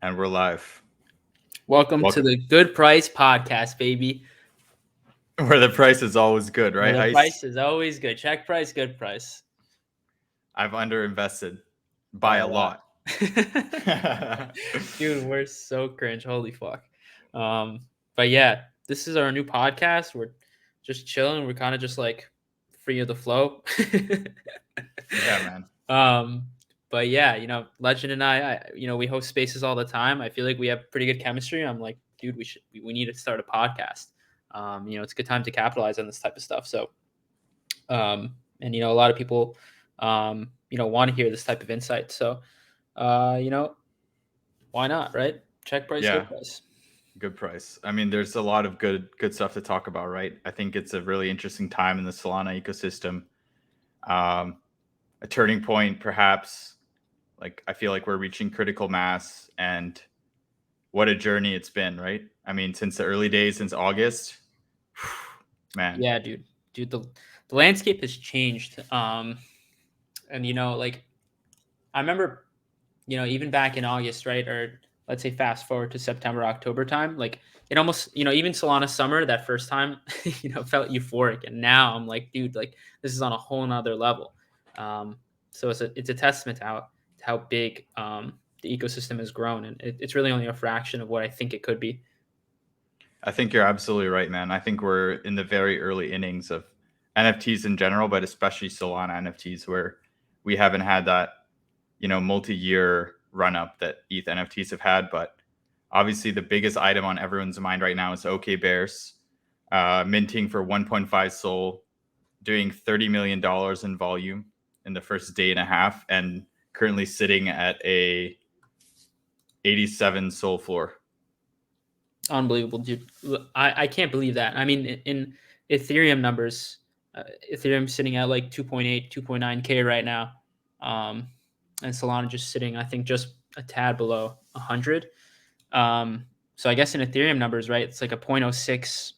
And we're live. Welcome to Welcome. the Good Price Podcast, baby. Where the price is always good, Where right, the Ice? price is always good. Check price, good price. I've underinvested by By a a lot. lot. Dude, we're so cringe. Holy fuck. But yeah, this is our new podcast. We're just chilling. We're kind of just like free of the flow. Yeah, man. um, but yeah, Legend and I, we host spaces all the time. I feel like we have pretty good chemistry. I'm like, dude, we need to start a podcast. It's a good time to capitalize on this type of stuff. So, and a lot of people, want to hear this type of insight. So, uh, you know, why not, right? Check price, Yeah, good price. good price. I mean, there's a lot of good stuff to talk about, right? I think it's a really interesting time in the Solana ecosystem. Um, a turning point, perhaps. Like, I feel like we're reaching critical mass, and what a journey it's been, right? I mean, since the early days, since August, man. Yeah, dude, the landscape has changed. And like I remember, even back in August, right, or let's say fast forward to September, October time, like it almost, even Solana summer that first time, felt euphoric, and now I'm like, dude, like this is on a whole nother level. Um, so it's a testament to how big the ecosystem has grown, and it's really only a fraction of what I think it could be. I think you're absolutely right, man. I think we're in the very early innings of NFTs in general, but especially Solana NFTs, where we haven't had that, multi-year run up that ETH NFTs have had. But obviously, the biggest item on everyone's mind right now is OK Bears, minting for 1.5 Sol, doing $30 million in volume in the first day and a half, and currently sitting at a 87 Sol floor. Unbelievable, dude. I can't believe that. I mean, in Ethereum numbers, Ethereum sitting at like 2.8, 2.9K right now. Um, and Solana just sitting, I think, just a tad below 100. So I guess in Ethereum numbers, right, it's like a zero point zero 0.06,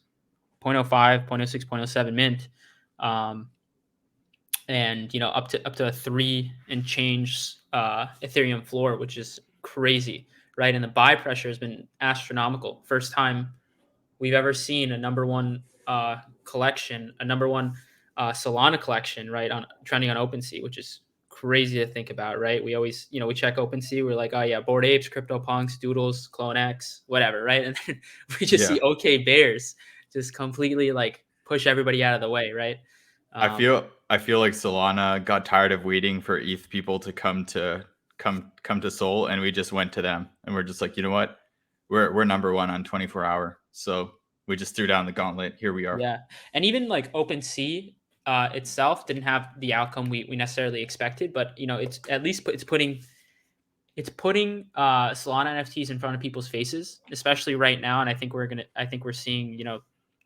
0.05, 0.06, 0.07 mint. Um, and up to a 3 and change Ethereum floor, which is crazy, right? And the buy pressure has been astronomical. First time we've ever seen a number one collection, a number one Solana collection, right, on trending on OpenSea, which is crazy to think about, right? We always, we check OpenSea, we're like, oh yeah, Bored Apes, CryptoPunks, Doodles, Clone X, whatever, right? And then we just Yeah. see OK Bears just completely like push everybody out of the way, right? I Um, feel I feel like Solana got tired of waiting for ETH people to come to Sol, and we just went to them, and we're just like, you know what, we're number one on 24 hour, so we just threw down the gauntlet. Here we are. Yeah, and even like OpenSea itself didn't have the outcome we necessarily expected, but it's at least it's putting Solana NFTs in front of people's faces, especially right now, and I think we're seeing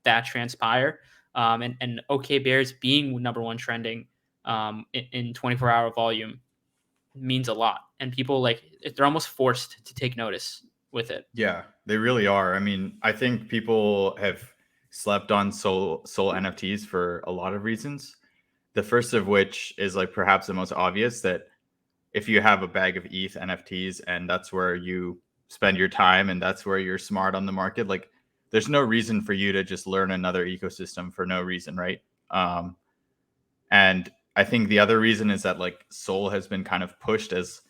that transpire, and OK Bears being number one trending in 24-hour volume means a lot, and people like they're almost forced to take notice with it. Yeah, they really are. I mean, I think people have slept on Sol NFTs for a lot of reasons. The first of which is like perhaps the most obvious, that if you have a bag of ETH NFTs and that's where you spend your time and that's where you're smart on the market, like there's no reason for you to just learn another ecosystem for no reason, right? Um, and I think the other reason is that like Sol has been kind of pushed as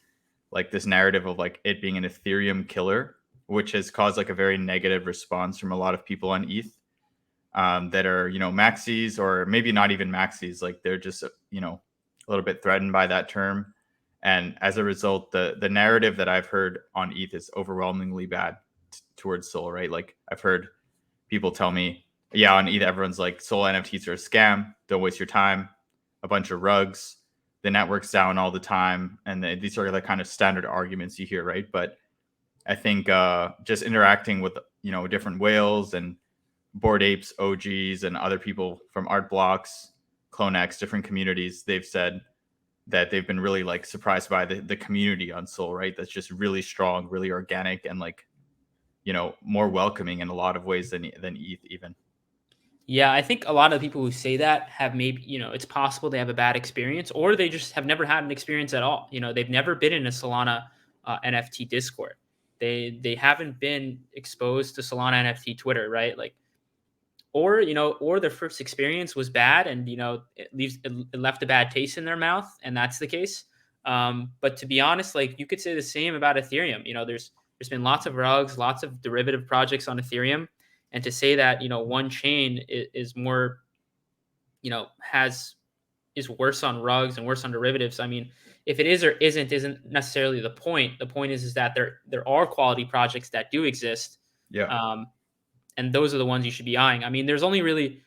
like this narrative of like it being an Ethereum killer, which has caused like a very negative response from a lot of people on ETH, that are, maxis, or maybe not even maxis, like they're just, a little bit threatened by that term. And as a result, the narrative that I've heard on ETH is overwhelmingly bad towards Sol, right? Like I've heard people tell me, yeah, on ETH everyone's like, Sol NFTs are a scam, don't waste your time, a bunch of rugs, the network's down all the time, and these are the kind of standard arguments you hear, right? But I think just interacting with, different whales and Bored Apes, OGs, and other people from Art Blocks, CloneX, different communities, they've said that they've been really like surprised by the community on Sol, right? That's just really strong, really organic, and like, more welcoming in a lot of ways than ETH even. Yeah, I think a lot of people who say that have maybe, it's possible they have a bad experience, or they just have never had an experience at all. They've never been in a Solana NFT Discord. they haven't been exposed to Solana NFT Twitter, right? Like, or their first experience was bad, and it left a bad taste in their mouth, and that's the case. But to be honest, like, you could say the same about Ethereum. There's been lots of rugs, lots of derivative projects on Ethereum, and to say that one chain is more, has is worse on rugs and worse on derivatives. I mean, if it is or isn't necessarily the point. The point is that there are quality projects that do exist, Yeah. um, and those are the ones you should be eyeing. I mean, there's only really,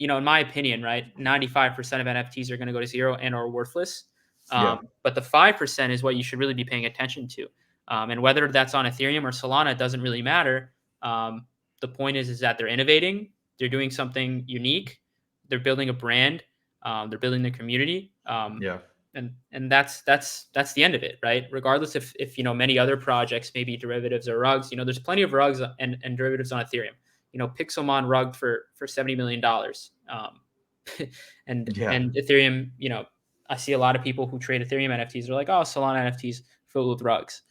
in my opinion, right, 95% of NFTs are going to go to zero and are worthless. Yeah. But the 5% is what you should really be paying attention to. And whether that's on Ethereum or Solana, it doesn't really matter. The point is that they're innovating, they're doing something unique, they're building a brand, they're building their community. Yeah. And that's the end of it, right? Regardless if many other projects, maybe derivatives or rugs, there's plenty of rugs and derivatives on Ethereum. Pixelmon rugged for $70 million, and Yeah. Ethereum. I see a lot of people who trade Ethereum NFTs. They're like, oh, Solana NFTs filled with rugs.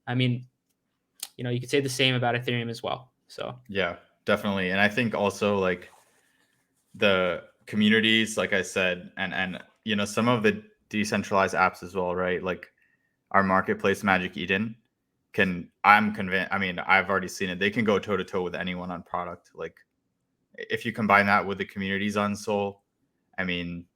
I mean, you could say the same about Ethereum as well. So Yeah, definitely. And I think also like the communities, like I said, and some of the decentralized apps as well, right? Like our marketplace, Magic Eden, I'm convinced. I mean, I've already seen it. They can go toe to toe with anyone on product. Like if you combine that with the communities on Sol, I mean,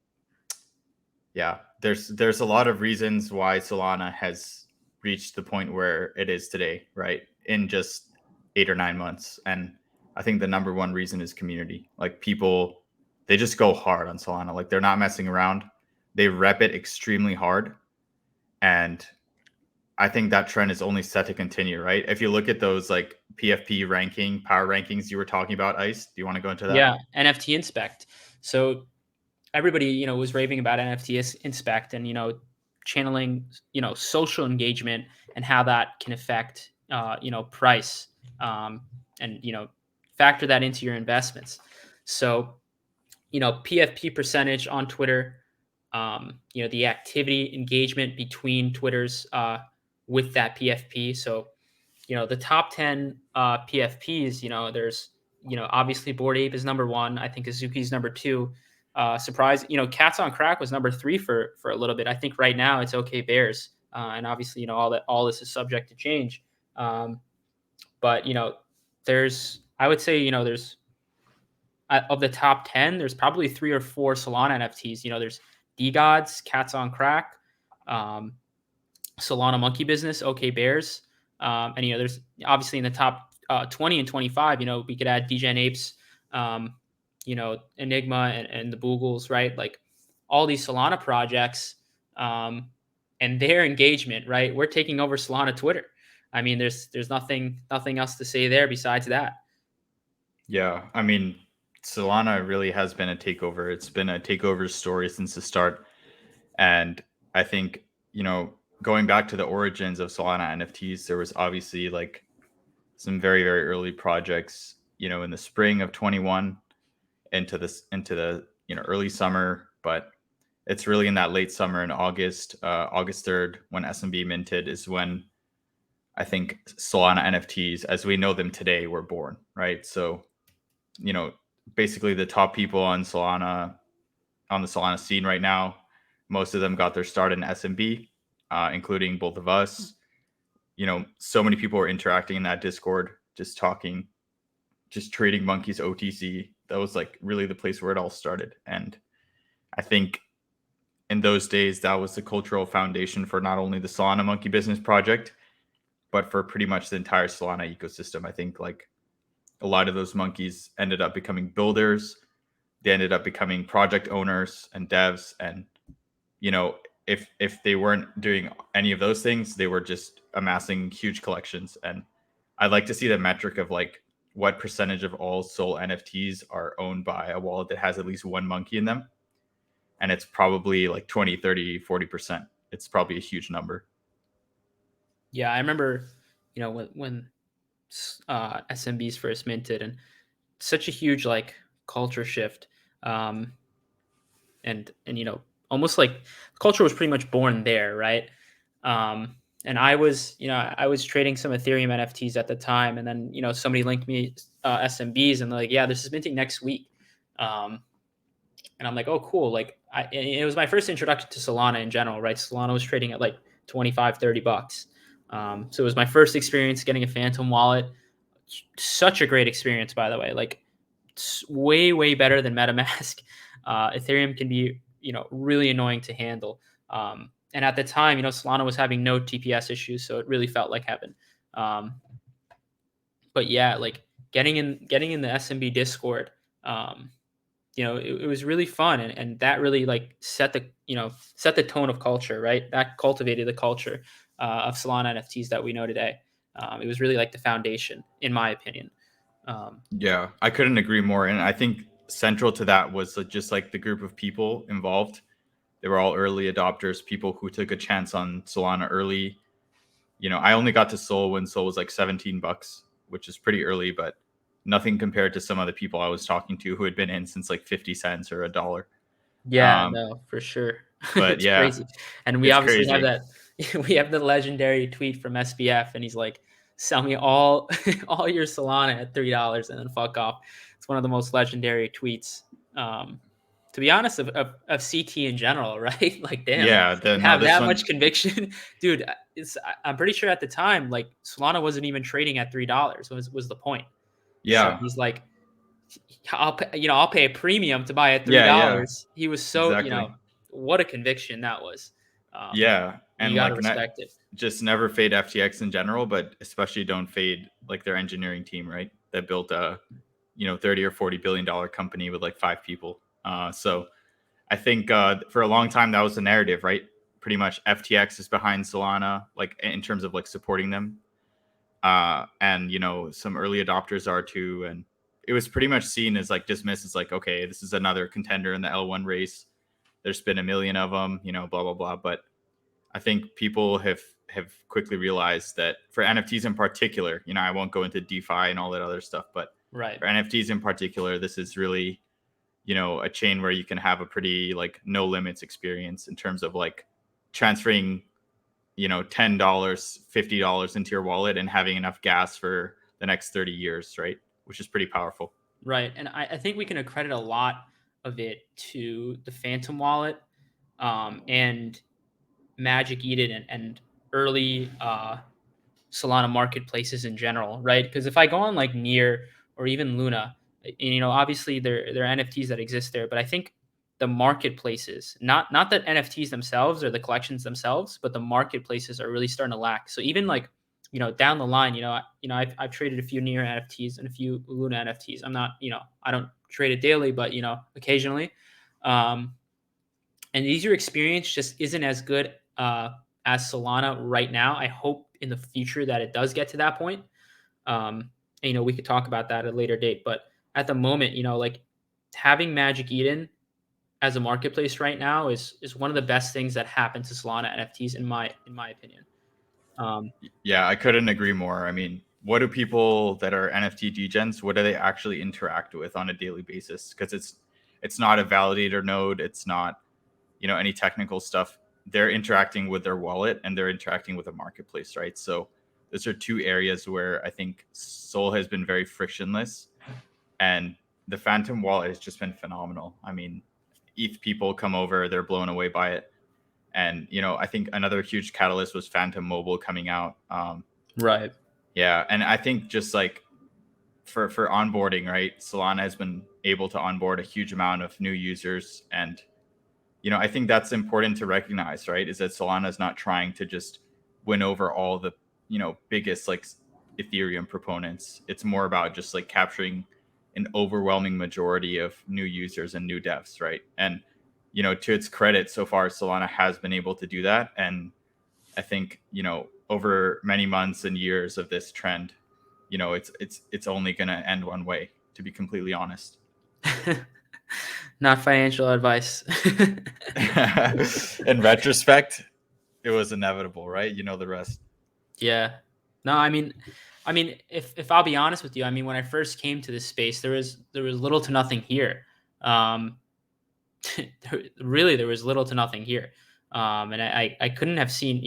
yeah, there's a lot of reasons why Solana has reached the point where it is today, right? In just 8 or 9 months. And I think the number one reason is community. Like people, they just go hard on Solana. Like they're not messing around. They rep it extremely hard. And I think that trend is only set to continue, right? If you look at those like PFP ranking, power rankings you were talking about, Ice, do you want to go into that? yeah, NFT Inspect. So everybody was raving about NFT Inspect, and channeling social engagement and how that can affect price, um, and factor that into your investments. So PFP percentage on Twitter, the activity engagement between Twitters with that PFP. So the top 10 PFPs, there's, obviously Bored Ape is number one. I think Azuki's number two. Surprise, Cats on Crack was number three for a little bit. I think right now it's OK Bears. And obviously, all this is subject to change. But, I would say, there's, of the top 10, there's probably 3 or 4 Solana NFTs. There's DGods, Cats on Crack, um, Solana Monkey Business, OK Bears. And there's obviously in the top 20 and 25, we could add DGen Apes, Enigma and the Boogles, right? Like all these Solana projects, and their engagement, right? We're taking over Solana Twitter. I mean, there's nothing else to say there besides that. Yeah, I mean, Solana really has been a takeover. It's been a takeover story since the start. And I think, going back to the origins of Solana NFTs, there was obviously like some very, very early projects, in the spring of 21 into the, early summer, but it's really in that late summer in August 3rd, when SMB minted is when I think Solana NFTs, as we know them today, were born, right? So, you know, basically the top people on the Solana scene right now, most of them got their start in SMB, including both of us. So many people were interacting in that Discord, just talking, just trading monkeys OTC. That was like really the place where it all started. And I think in those days, that was the cultural foundation for not only the Solana Monkey Business project, but for pretty much the entire Solana ecosystem. I think like a lot of those monkeys ended up becoming builders. They ended up becoming project owners and devs. And, if they weren't doing any of those things, they were just amassing huge collections. And I'd like to see the metric of like what percentage of all Sol NFTs are owned by a wallet that has at least one monkey in them. And it's probably like 20, 30, 40%. It's probably a huge number. Yeah, I remember, when SMBs first minted, and such a huge like culture shift, um, and almost like culture was pretty much born there, right? And I was, I was trading some Ethereum NFTs at the time, and then somebody linked me SMBs, and they're like, yeah, this is minting next week. Um, and I'm like, oh, cool. Like, it was my first introduction to Solana in general, right? Solana was trading at like 25, $30. So it was my first experience getting a Phantom wallet. Such a great experience, by the way. Like, way, way better than MetaMask. Ethereum can be, really annoying to handle. And at the time, Solana was having no TPS issues, so it really felt like heaven. But yeah, like getting in the SMB Discord, um, it was really fun, and that really like set the tone of culture, right? That cultivated the culture of Solana NFTs that we know today. It was really like the foundation, in my opinion. Yeah, I couldn't agree more. And I think central to that was just like the group of people involved. They were all early adopters, people who took a chance on Solana early. I only got to Sol when Sol was like $17, which is pretty early, but nothing compared to some of the people I was talking to who had been in since like 50 cents or a dollar. Yeah, Um, no, for sure. but It's yeah, crazy. And we it's obviously have crazy. that we have the legendary tweet from SBF, and he's like, "Sell me all all your Solana at $3 and then fuck off." It's one of the most legendary tweets. Um, to be honest, of CT in general, right? Like, damn, Yeah, to no, have this that much one, conviction, dude. I'm pretty sure at the time, like Solana wasn't even trading at $3. Was the point? So yeah, he's like, I'll pay a premium to buy at three yeah, dollars. He was so, exactly. what a conviction that was. Um, Yeah, and you and got to like respect it. just never fade FTX in general, but especially don't fade like their engineering team, right? That built a 30 or $40 billion company with like 5 people. So I think for a long time that was the narrative, right? Pretty much FTX is behind Solana, like in terms of like supporting them, and some early adopters are too, and it was pretty much seen as like dismissed as like, okay, this is another contender in the L1 race. There's been a million of them, blah blah blah. But I think people have quickly realized that for NFTs in particular, I won't go into DeFi and all that other stuff, but Right. for NFTs in particular, this is really a chain where you can have a pretty like no limits experience in terms of like transferring $10, $50 into your wallet and having enough gas for the next 30 years, right? Which is pretty powerful. Right. And I think we can accredit a lot of it to the Phantom wallet, and Magic Eden, and early Solana marketplaces in general, right? Because if I go on like Near or even Luna, obviously there are NFTs that exist there, but I think the marketplaces, not that NFTs themselves or the collections themselves, but the marketplaces are really starting to lack. So even like down the line, I've traded a few Near NFTs and a few Luna NFTs. I'm not, I don't trade it daily, but occasionally. Um, and the user experience just isn't as good as Solana right now. I hope in the future that it does get to that point. And, we could talk about that at a later date. But at the moment, like having Magic Eden as a marketplace right now is one of the best things that happened to Solana NFTs in my opinion. Um, Yeah, I couldn't agree more. I mean, what do people that are NFT degens, what do they actually interact with on a daily basis? Because it's not a validator node, it's not any technical stuff. They're interacting with their wallet and they're interacting with a marketplace, right? So those are two areas where I think Sol has been very frictionless, and the Phantom wallet has just been phenomenal. I mean, ETH people come over, they're blown away by it. And I think another huge catalyst was Phantom Mobile coming out. right. Yeah, and I think just like for onboarding, right? Solana has been able to onboard a huge amount of new users, and I think that's important to recognize, right? Is that Solana is not trying to just win over all the biggest like Ethereum proponents. It's more about just like capturing an overwhelming majority of new users and new devs, right? And to its credit, so far Solana has been able to do that, and I think over many months and years of this trend, it's only going to end one way. To be completely honest. Not financial advice. In retrospect, it was inevitable, right? You know the rest. Yeah. No, I mean, if I'll be honest with you, I mean, when I first came to this space, there was little to nothing here. Um, really, there was little to nothing here, and I couldn't have seen.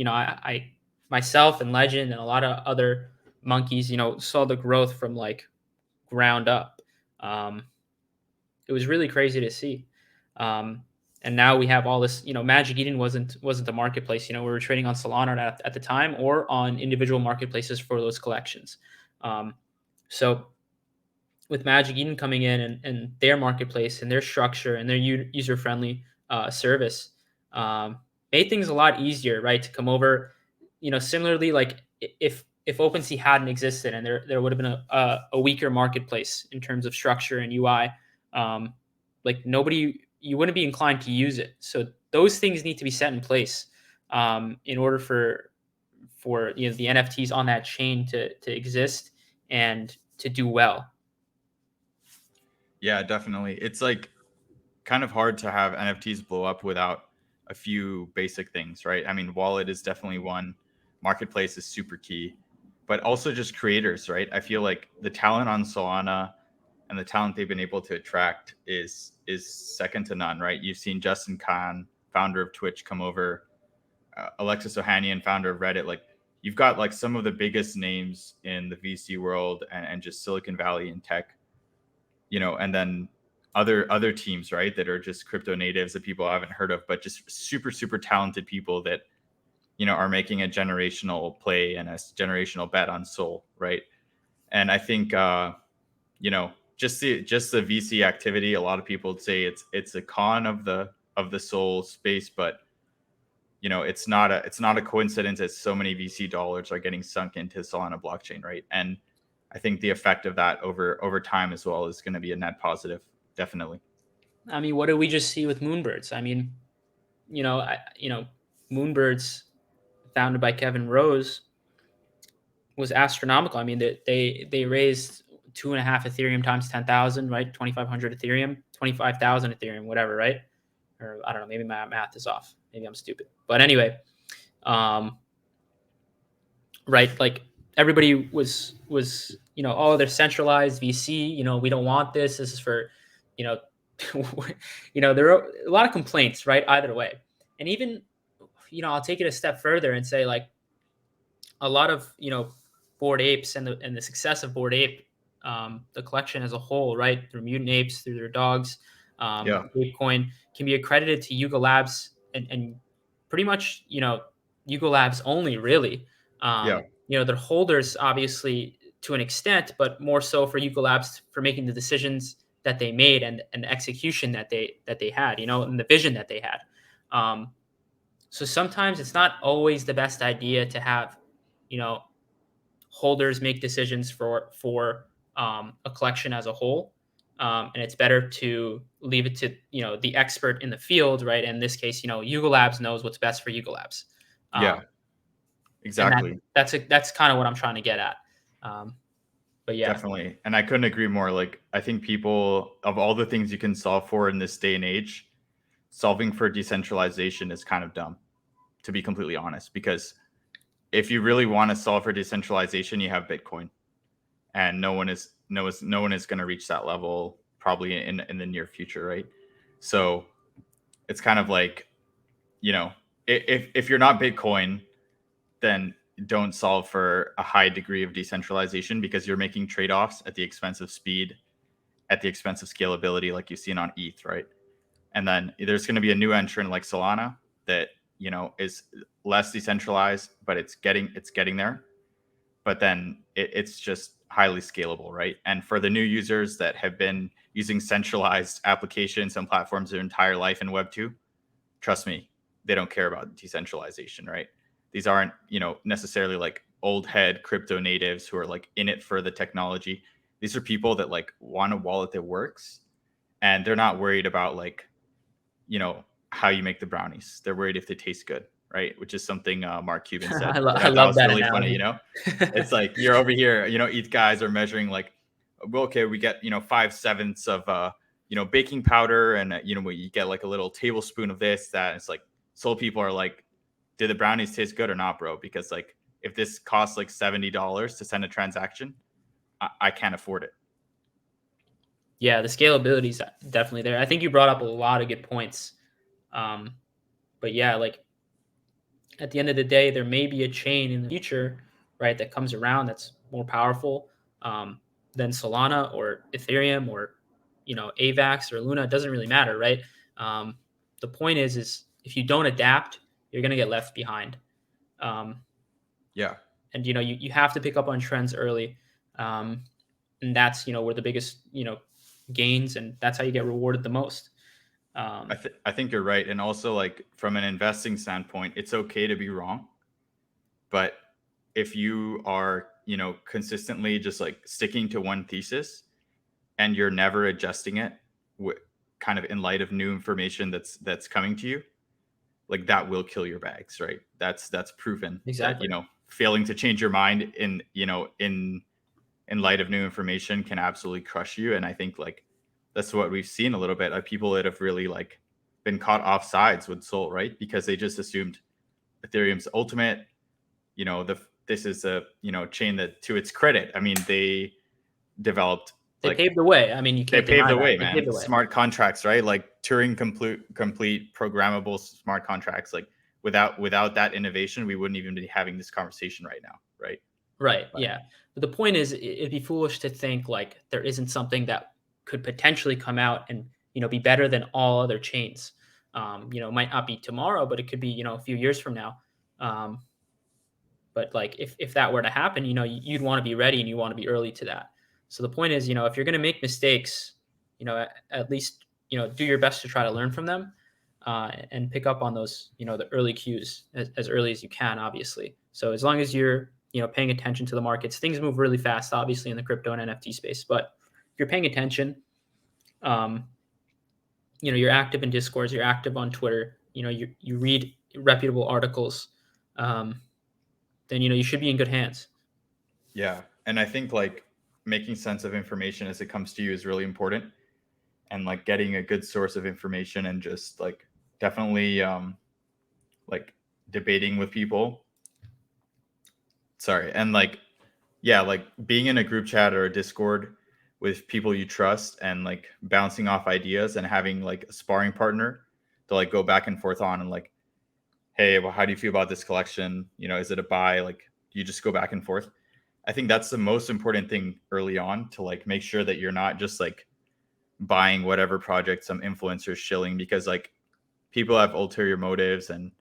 myself and Legend and a lot of other monkeys, saw the growth from like ground up. Um, it was really crazy to see. Um, and now we have all this. Magic Eden wasn't the marketplace. We were trading on Solana at the time or on individual marketplaces for those collections. So with Magic Eden coming in and their marketplace and their structure and their user friendly service, um, made things a lot easier, right? To come over, similarly, like if OpenSea hadn't existed and there would have been a weaker marketplace in terms of structure and UI, like you wouldn't be inclined to use it. So those things need to be set in place in order for the NFTs on that chain to exist and to do well. Yeah, definitely. It's like kind of hard to have NFTs blow up without a few basic things, right? I mean, wallet is definitely one, marketplace is super key, but also just creators, right? I feel like the talent on Solana and the talent they've been able to attract is second to none, right? You've seen Justin Khan, founder of Twitch, come over, Alexis Ohanian, founder of Reddit. Like you've got like some of the biggest names in the VC world and just Silicon Valley and tech, and then other teams, right, that are just crypto natives that people haven't heard of, but just super super talented people that are making a generational play and a generational bet on Sol, right? And I think just the VC activity, a lot of people would say it's a con of the Sol space, but it's not a coincidence that so many VC dollars are getting sunk into Solana blockchain, right? And I think the effect of that over time as well is going to be a net positive, definitely. I mean, what did we just see with Moonbirds? I mean, Moonbirds, founded by Kevin Rose, was astronomical. I mean, they raised 2.5 Ethereum times 10,000, right? 2,500 Ethereum, 25,000 Ethereum, whatever, right? Or I don't know, maybe my math is off. Maybe I'm stupid. But anyway, um, right? Like everybody was oh, they're centralized VC. We don't want this. This is for, you know, there are a lot of complaints, right? Either way, and even I'll take it a step further and say like a lot of Bored Apes and the success of Bored Ape, the collection as a whole, right, through Mutant Apes, through their dogs, Yeah, ApeCoin, can be accredited to Yuga Labs and pretty much Yuga Labs only, really. yeah, Their holders obviously to an extent, but more so for Yuga Labs for making the decisions that they made and the execution that they had, and the vision that they had. So sometimes it's not always the best idea to have, you know, holders make decisions for a collection as a whole, and it's better to leave it to the expert in the field, right? In this case, Yuga Labs knows what's best for Yuga Labs, yeah, and exactly. that's kind of what I'm trying to get at. Um, but yeah, Definitely. And I couldn't agree more. Like, I think people, of all the things you can solve for in this day and age, solving for decentralization is kind of dumb, to be completely honest. Because if you really want to solve for decentralization, you have Bitcoin. And no one is going to reach that level probably in the near future, right? So it's kind of like, you know, if you're not Bitcoin, then don't solve for a high degree of decentralization because you're making trade-offs at the expense of speed, at the expense of scalability, like you've seen on ETH, right? And then there's going to be a new entrant like Solana that is less decentralized, but it's getting there. But then it's just highly scalable, right? And for the new users that have been using centralized applications and platforms their entire life in Web 2, trust me, they don't care about decentralization, right? These aren't, necessarily like old head crypto natives who are like in it for the technology. These are people that like want a wallet that works and they're not worried about like, you know, how you make the brownies. They're worried if they taste good, right? Which is something Mark Cuban said. I That love was that really funny, analogy. It's like you're over here, ETH guys are measuring like, well, okay, we get 5/7 of baking powder, and you get like a little tablespoon of this, that. It's like Soul people are like, did the brownies taste good or not, bro? Because like if this costs like $70 to send a transaction, I can't afford it. Yeah, the scalability is definitely there. I think you brought up a lot of good points. Um, but yeah, like at the end of the day, there may be a chain in the future, right, that comes around that's more powerful than Solana or Ethereum or AVAX or Luna. It doesn't really matter, right? Um, the point is if you don't adapt, you're going to get left behind. Um, Yeah. and you have to pick up on trends early, and that's where the biggest gains, and that's how you get rewarded the most. I think you're right. And also, like, from an investing standpoint, it's okay to be wrong. But if you are, consistently just like sticking to one thesis and you're never adjusting it, kind of in light of new information that's coming to you, like that will kill your bags, right? That's proven that, Exactly. failing to change your mind in light of new information can absolutely crush you. And I think like that's what we've seen a little bit of people that have really like been caught off sides with Sol, right? Because they just assumed Ethereum's ultimate, this is a chain that, to its credit, I mean, they developed They like paved the way. I mean, you they can't paved deny the that. way, They paved man. the way. Smart contracts, right? Like Turing complete programmable smart contracts. Like without that innovation, we wouldn't even be having this conversation right now, right? Right. But Yeah. But the point is, it'd be foolish to think like there isn't something that could potentially come out and be better than all other chains. Might not be tomorrow, but it could be a few years from now. Um, but like if that were to happen, you'd want to be ready and you want to be early to that. So the point is, if you're going to make mistakes, at least do your best to try to learn from them, and pick up on those the early cues as early as you can, obviously. So as long as you're paying attention to the markets, things move really fast, obviously in the crypto and NFT space. But if you're paying attention, um, you're active in Discords, you're active on Twitter, you read reputable articles. Then you should be in good hands. yeah, and I think like making sense of information as it comes to you is really important, and like getting a good source of information and just like definitely like debating with people. Sorry, and like yeah, like being in a group chat or a Discord with people you trust and like bouncing off ideas and having like a sparring partner to like go back and forth on, and like, hey, well, how do you feel about this collection? Is it a buy? Like, you just go back and forth. I think that's the most important thing early on, to like make sure that you're not just like buying whatever project some influencers shilling, because like people have ulterior motives, and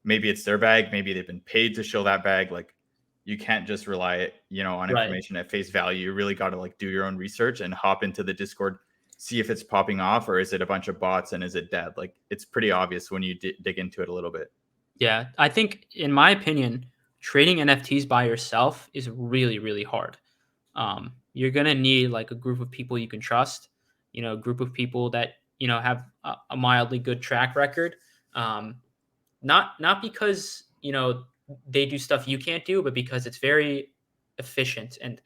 maybe it's their bag, maybe they've been paid to shill that bag. Like, you can't just rely, on Right. information at face value. You really got to like do your own research and hop into the Discord, see if it's popping off, or is it a bunch of bots and is it dead? Like, it's pretty obvious when you dig into it a little bit. Yeah, I think, in my opinion, trading NFTs by yourself is really, really hard. You're gonna need like a group of people you can trust, a group of people that have a mildly good track record. Um, not because they do stuff you can't do, but because it's very efficient and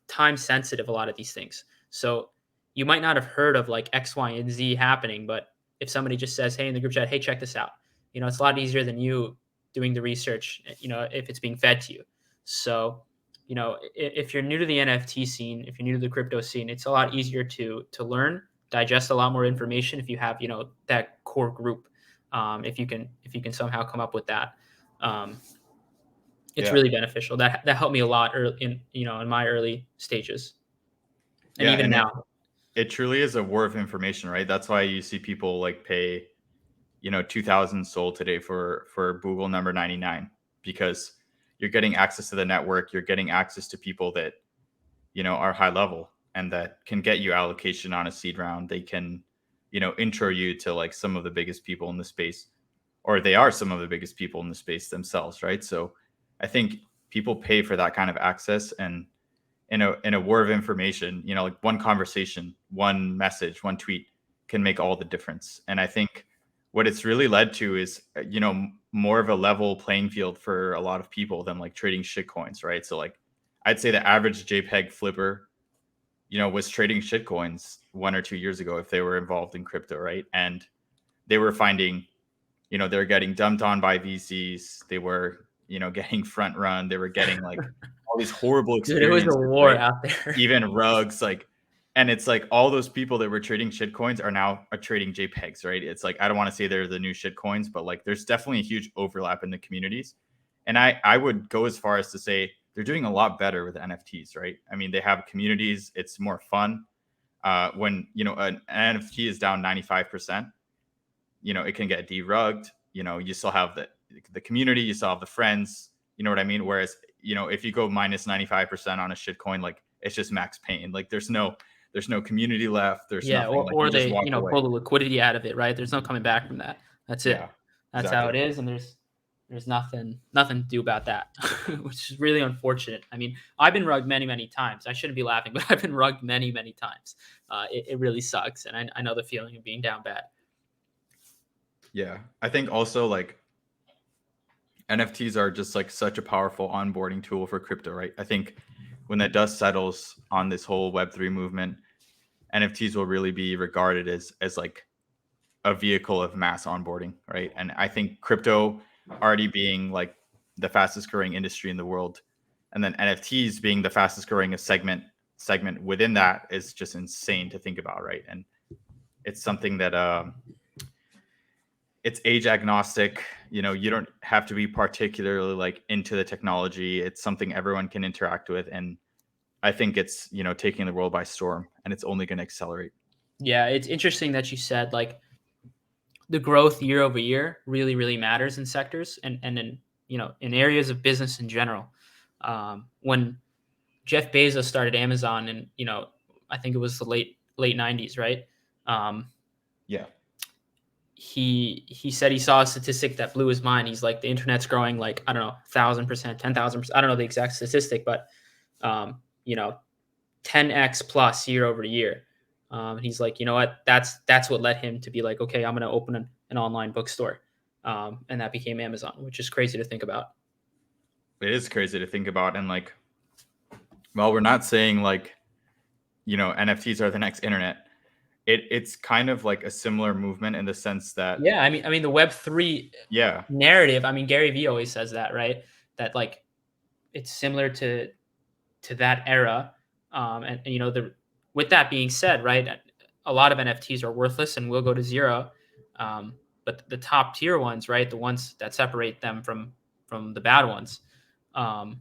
time sensitive. A lot of these things. So you might not have heard of like X, Y, and Z happening, but if somebody just says, "Hey," in the group chat, "Hey, check this out," it's a lot easier than you doing the research. If it's being fed to you. So if you're new to the NFT scene, if you're new to the crypto scene, it's a lot easier to learn, digest a lot more information if you have that core group. If you can somehow come up with that, um, it's Yeah. really beneficial. That helped me a lot in my early stages, and Yeah. even And now. it truly is a war of information, right? That's why you see people like pay, 2,000 sold today for Google number 99, because you're getting access to the network, you're getting access to people that, are high level and that can get you allocation on a seed round. They can, intro you to like some of the biggest people in the space, or they are some of the biggest people in the space themselves, right? So I think people pay for that kind of access, and in a war of information, like one conversation, one message, one tweet can make all the difference. And I think what it's really led to is, more of a level playing field for a lot of people than like trading shit coins, right? So like, I'd say the average JPEG flipper, was trading shit coins 1 or 2 years ago if they were involved in crypto, right? And they were finding, they're getting dumped on by VCs. They were, getting front run. They were getting like all these horrible Dude, it was a experiences, war right? out there. Even rugs, like And it's like all those people that were trading shit coins are trading JPEGs, right? It's like I don't want to say they're the new shit coins, but like there's definitely a huge overlap in the communities. And I would go as far as to say they're doing a lot better with NFTs, right? I mean, they have communities, it's more fun. When an NFT is down 95%, it can get derugged. You still have the community, you still have the friends, you know what I mean? Whereas, if you go minus 95% on a shit coin, like it's just max pain. Like there's no community left. There's Yeah, nothing. Like or you just they, walk away. pull the liquidity out of it, right? There's no coming back from that. That's it. Yeah, That's how exactly. it is, and there's nothing to do about that, which is really unfortunate. I mean, I've been rugged many, many times. I shouldn't be laughing, but I've been rugged many, many times. It really sucks, and I know the feeling of being down bad. Yeah. I think also like NFTs are just like such a powerful onboarding tool for crypto, right? I think when that dust settles on this whole Web3 movement, NFTs will really be regarded as like a vehicle of mass onboarding, right? And I think crypto already being like the fastest growing industry in the world, and then NFTs being the fastest growing segment within that is just insane to think about, right? And it's something that it's age agnostic. You don't have to be particularly like into the technology. It's something everyone can interact with, and I think it's taking the world by storm, and it's only going to accelerate. Yeah, it's interesting that you said like the growth year over year really, really matters in sectors and in in areas of business in general. When Jeff Bezos started Amazon, and I think it was the late '90s, right? Um, Yeah. he said he saw a statistic that blew his mind. He's like, the internet's growing like, I don't know, 1,000%, 10,000%. I don't know the exact statistic, but um, you know, 10x plus year over year. And he's like, you know what? That's what led him to be like, okay, I'm going to open an online bookstore, and that became Amazon, which is crazy to think about. It is crazy to think about, and like, well, we're not saying like NFTs are the next internet. It's kind of like a similar movement in the sense that, Yeah, I mean the Web3 yeah, narrative. I mean, Gary Vee always says that, right? That like it's similar to that era. And the with that being said, right, a lot of NFTs are worthless and will go to zero. But the top tier ones, right, the ones that separate them from the bad ones, um,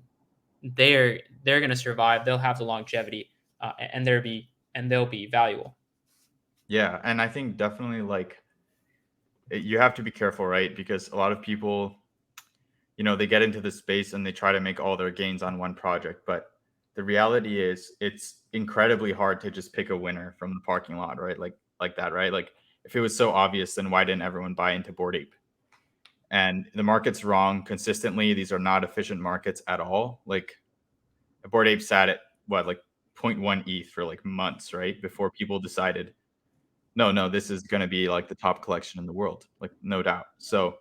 they're going to survive. They'll have the longevity, and they'll be valuable. yeah. And I think definitely like you have to be careful, right? Because a lot of people, they get into this space and they try to make all their gains on one project, but the reality is it's incredibly hard to just pick a winner from the parking lot, right? Like that, right? Like if it was so obvious, then why didn't everyone buy into Bored Ape? And the market's wrong consistently. These are not efficient markets at all. Like Bored Ape sat at what, like 0.1 ETH for like months, right? Before people decided, no, this is going to be like the top collection in the world, like no doubt. So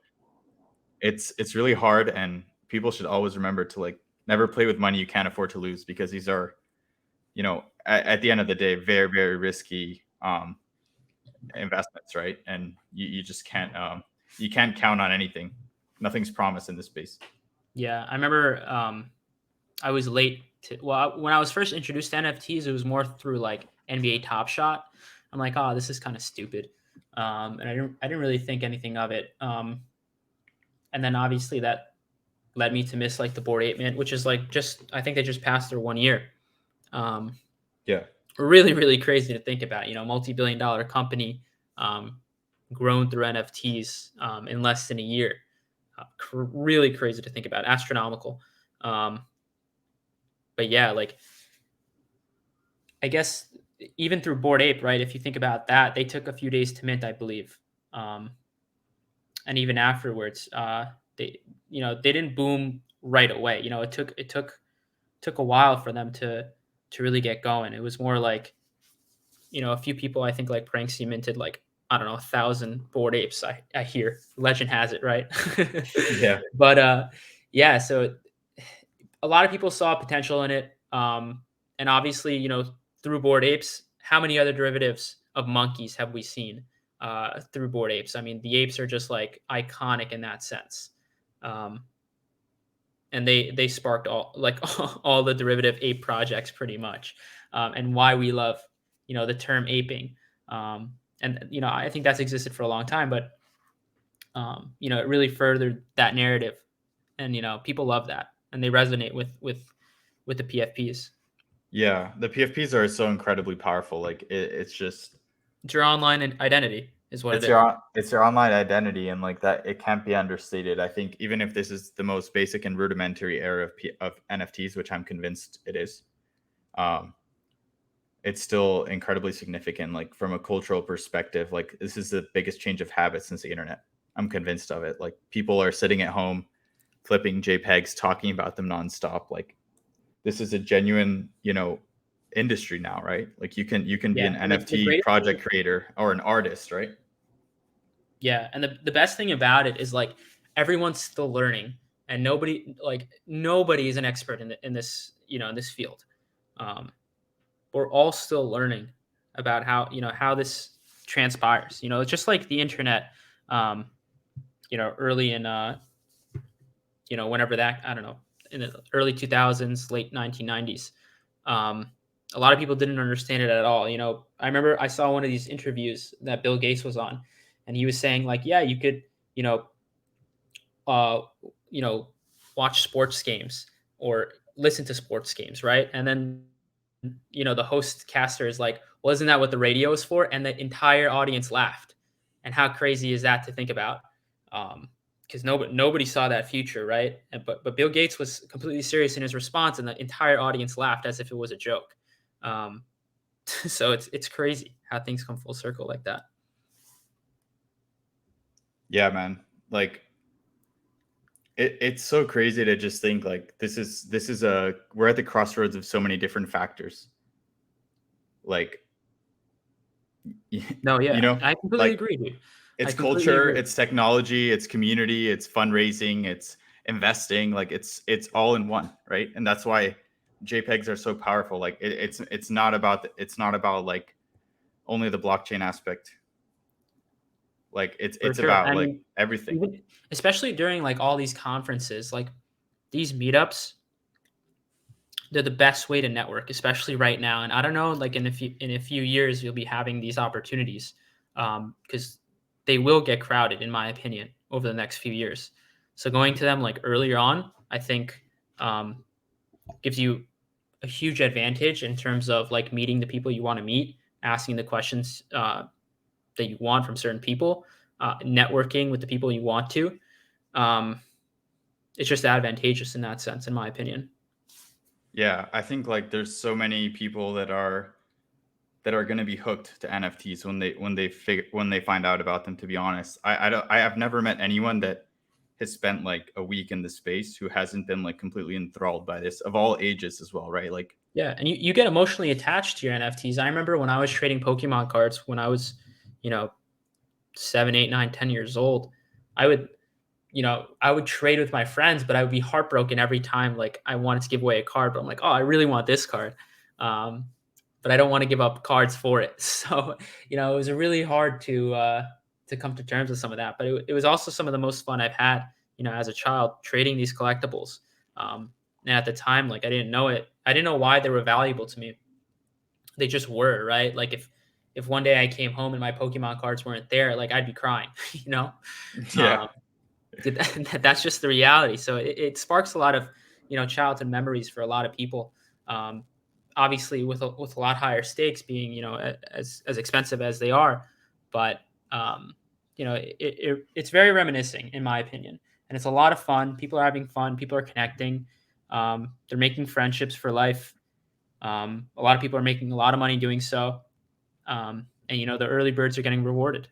it's really hard, and people should always remember to like never play with money you can't afford to lose, because these are, at the end of the day, very, very risky investments, right? And you just can't you can't count on anything. Nothing's promised in this space. Yeah, I remember I was late to, well, when I was first introduced to NFTs, it was more through like NBA Top Shot. I'm like, oh, this is kind of stupid. And I didn't really think anything of it. And then obviously that led me to miss like the Board 8 Mint, which is like I think they just passed their 1 year. Um, Yeah. really, really crazy to think about, multi-billion-dollar company, um, grown through NFTs, in less than a year. Really crazy to think about, astronomical. Um, but yeah, like I guess even through Board Ape, right? If you think about that, they took a few days to mint, I believe, um, and even afterwards, they didn't boom right away. It took a while for them to really get going. It was more like a few people, I think, like Pranksy minted like, I don't know, 1,000 Board Apes. I hear legend has it, right? Yeah. But yeah, so a lot of people saw potential in it. And obviously, through Bored Apes, how many other derivatives of monkeys have we seen through Bored Apes? I mean, the apes are just like iconic in that sense. Um, and they sparked all like all the derivative ape projects pretty much, and why we love the term aping. And I think that's existed for a long time, but it really furthered that narrative, and people love that, and they resonate with the PFPs. Yeah, the PFPs are so incredibly powerful. Like it's just It's your online identity, is what it is. it's your online identity, and like that it can't be understated. I think even if this is the most basic and rudimentary era of NFTs, which I'm convinced it is, um, it's still incredibly significant. Like from a cultural perspective, like this is the biggest change of habit since the internet. I'm convinced of it. Like people are sitting at home, flipping JPEGs, talking about them nonstop. Like this is a genuine, industry now, right? Like you can be Yeah, an and the NFT greatest project creator or an artist, right? Yeah, and the best thing about it is like everyone's still learning, and nobody is an expert in this in this field. Um, we're all still learning about how this transpires. It's just like the internet. Um, early in whenever that, I don't know, in the early 2000s, late 1990s. Um, a lot of people didn't understand it at all. I remember I saw one of these interviews that Bill Gates was on, and he was saying like, yeah, you could, you know, uh, you know, watch sports games or listen to sports games, right? And then the host caster is like, well, isn't that what the radio is for? And the entire audience laughed. And how crazy is that to think about? Because nobody saw that future, right? But Bill Gates was completely serious in his response, and the entire audience laughed as if it was a joke. Um, so it's crazy how things come full circle like that. Yeah, man. Like it's so crazy to just think like this is a we're at the crossroads of so many different factors. Like No, you yeah, know, I completely like agree, dude. I it's completely culture, agree. it's technology, it's community, it's fundraising, it's investing. Like it's all in one, right? And that's why JPEGs are so powerful. Like it's not about like only the blockchain aspect. Like it's For it's sure. about I like mean, everything. even especially during like all these conferences, like these meetups, they're the best way to network, especially right now. And I don't know, like in a few years, you'll be having these opportunities because they will get crowded, in my opinion, over the next few years. So going to them like earlier on, I think um, gives you a huge advantage in terms of like meeting the people you want to meet, asking the questions that you want from certain people, networking with the people you want to. Um, it's just advantageous in that sense, in my opinion. Yeah, I think like there's so many people that are going to be hooked to NFTs when they find out about them. To be honest, I have never met anyone that has spent like a week in the space who hasn't been like completely enthralled by this of all ages as well, right? Like Yeah, and you get emotionally attached to your NFTs. I remember when I was trading Pokemon cards when I was, you know, 7, 8, 9, 10 years old. I would, I would trade with my friends, but I would be heartbroken every time. Like I wanted to give away a card, but I'm like, oh, I really want this card, um, but I don't want to give up cards for it. So it was really hard to come to terms with some of that. But it was also some of the most fun I've had, as a child trading these collectibles. And at the time, like I didn't know it. I didn't know why they were valuable to me. They just were, right? Like if one day I came home and my Pokemon cards weren't there, like I'd be crying, you know. yeah. Um, that's just the reality. So it sparks a lot of childhood memories for a lot of people. Um, Obviously, with a lot higher stakes being as expensive as they are, but it's very reminiscing in my opinion, and it's a lot of fun. People are having fun. People are connecting. They're making friendships for life. A lot of people are making a lot of money doing so, and the early birds are getting rewarded.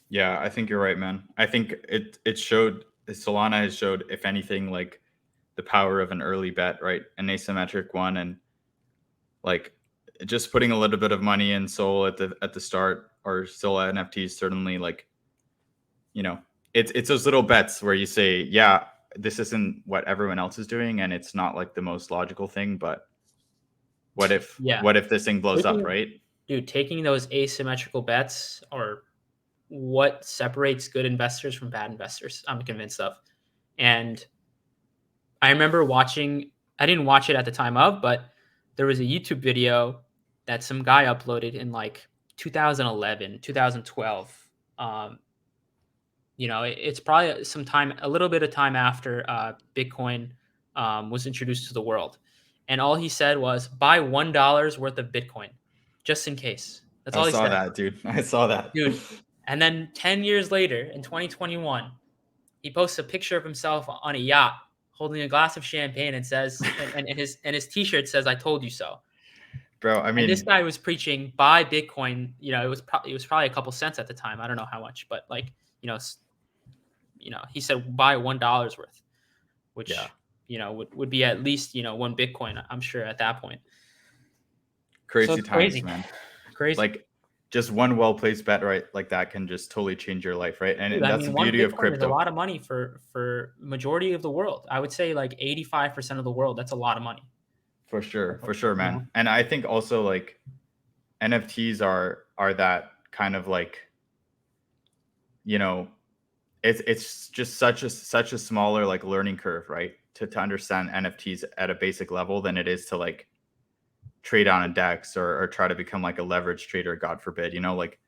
Yeah, I think you're right, man. I think it showed Solana has showed, if anything, like the power of an early bet, right? An asymmetric one, and like just putting a little bit of money in Sol at the start or Sol NFTs certainly like it's those little bets where you say, yeah, this isn't what everyone else is doing, and it's not like the most logical thing, but what if Yeah, what if this thing blows up, taking right? taking those asymmetrical bets are what separates good investors from bad investors. I'm convinced of. And I remember watching. I didn't watch it at the time of, but there was a YouTube video that some guy uploaded in like 2011, 2012. It's probably a little bit of time after Bitcoin was introduced to the world. And all he said was, buy $1 worth of Bitcoin, just in case. That's I all he saw said. that, dude. I saw that. Dude. And then 10 years later, in 2021, he posts a picture of himself on a yacht holding a glass of champagne and says, and his t-shirt says, "I told you so." Bro, I And this mean, guy was preaching buy Bitcoin. It was probably a couple cents at the time. I don't know how much, but like you know, he said buy $1 worth, yeah, which would be at least one Bitcoin. I'm sure at that point. So crazy it's times, crazy, man. crazy. Like just one well-placed bet, right? Like that can just totally change your life, right? Dude, And I that's the mean, one beauty of Bitcoin is a crypto. lot of money for majority of the world. I would say like 85% of the world. That's a lot of money. For sure, You know? man. And I think also like NFTs are that kind of like, you know, it's just such a smaller like learning curve, right? To understand NFTs at a basic level than it is to like trade on a DEX or try to become like a leverage trader, God forbid. Like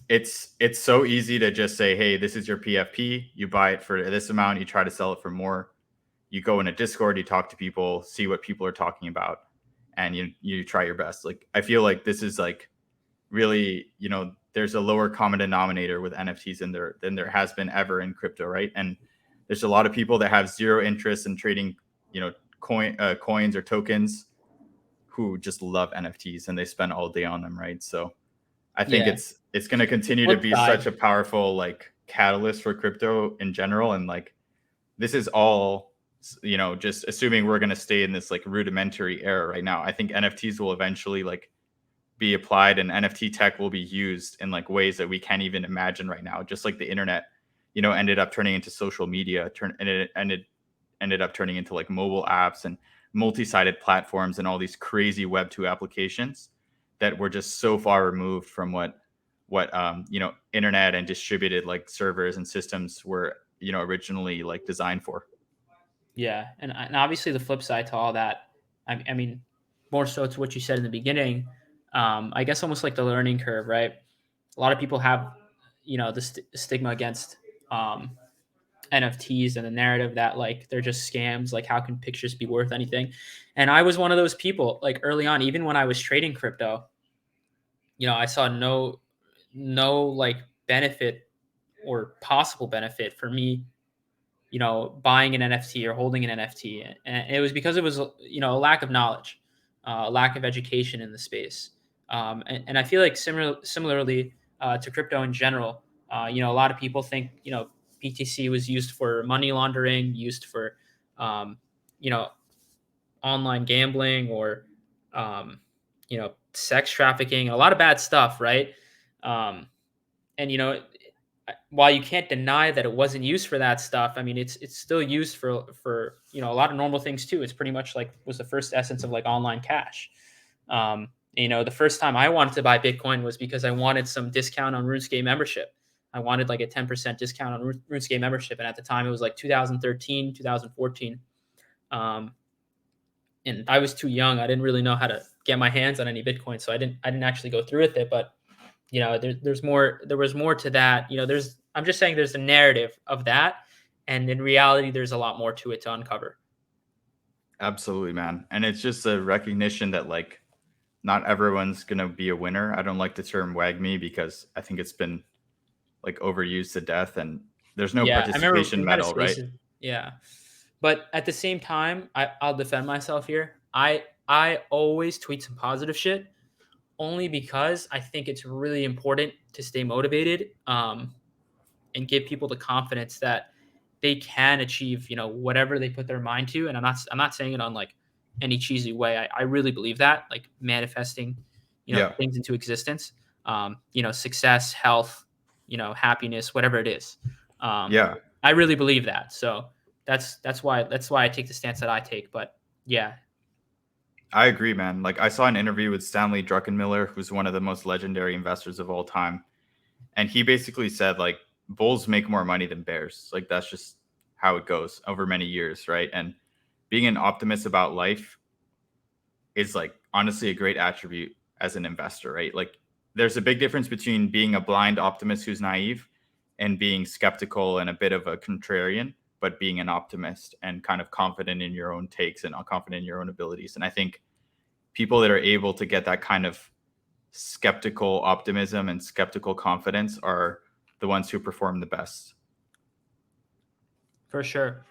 it's so easy to just say, hey, this is your PFP. You buy it for this amount. You try to sell it for more. You go in a Discord. You talk to people, see what people are talking about, and you try your best. Like I feel like this is like really, there's a lower common denominator with NFTs than there has been ever in crypto, right? And there's a lot of people that have zero interest in trading, coins or tokens who just love NFTs and they spend all day on them, right? So I think Yeah. it's going to The continue to flip be side. such a powerful like catalyst for crypto in general, and like this is all just assuming we're going to stay in this like rudimentary era right now. I think NFTs will eventually like be applied and NFT tech will be used in like ways that we can't even imagine right now. Just like the internet, ended up turning into social media, and it ended up turning into like mobile apps and multi-sided platforms and all these crazy Web 2 applications that were just so far removed from what internet and distributed like servers and systems were originally like designed for. Yeah, and obviously the flip side to all that, I mean, more so to what you said in the beginning, I guess almost like the learning curve, right? A lot of people have, the stigma against um, NFTs and the narrative that like they're just scams. Like, how can pictures be worth anything? And I was one of those people. Like early on, even when I was trading crypto, I saw no like benefit or possible benefit for me buying an NFT or holding an NFT. And it was because it was, a lack of knowledge, a lack of education in the space. And I feel like similarly to crypto in general, a lot of people think, BTC was used for money laundering, used for, um, you know, online gambling or, sex trafficking, a lot of bad stuff, right? Um, and while you can't deny that it wasn't used for that stuff, I mean, it's still used for a lot of normal things too. It's pretty much like was the first essence of like online cash. The first time I wanted to buy Bitcoin was because I wanted some discount on RuneScape membership. I wanted like a 10% discount on RuneScape membership, and at the time it was like 2013, 2014. Um, and I was too young. I didn't really know how to get my hands on any Bitcoin, so I didn't actually go through with it. But there's more. There was more to that. I'm just saying there's a narrative of that, and in reality, there's a lot more to it to uncover. Absolutely, man. And it's just a recognition that like not everyone's gonna be a winner. I don't like the term "wag me" because I think it's been like overused to death, and there's no Yeah, I remember participation we had a medal, right? space. Yeah, but at the same time, I'll defend myself here. I always tweet some positive shit, only because I think it's really important to stay motivated. And give people the confidence that they can achieve, whatever they put their mind to. And I'm not saying it on like any cheesy way. I really believe that, like manifesting, Yeah, things into existence. Success, health, happiness, whatever it is. Um, yeah, I really believe that. So that's why I take the stance that I take. But yeah, I agree, man. Like I saw an interview with Stanley Druckenmiller, who's one of the most legendary investors of all time, and he basically said like bulls make more money than bears. Like that's just how it goes over many years, right? And being an optimist about life is like honestly a great attribute as an investor, right? Like there's a big difference between being a blind optimist who's naive and being skeptical and a bit of a contrarian, but being an optimist and kind of confident in your own takes and confident in your own abilities. And I think people that are able to get that kind of skeptical optimism and skeptical confidence are the ones who perform the best. For sure.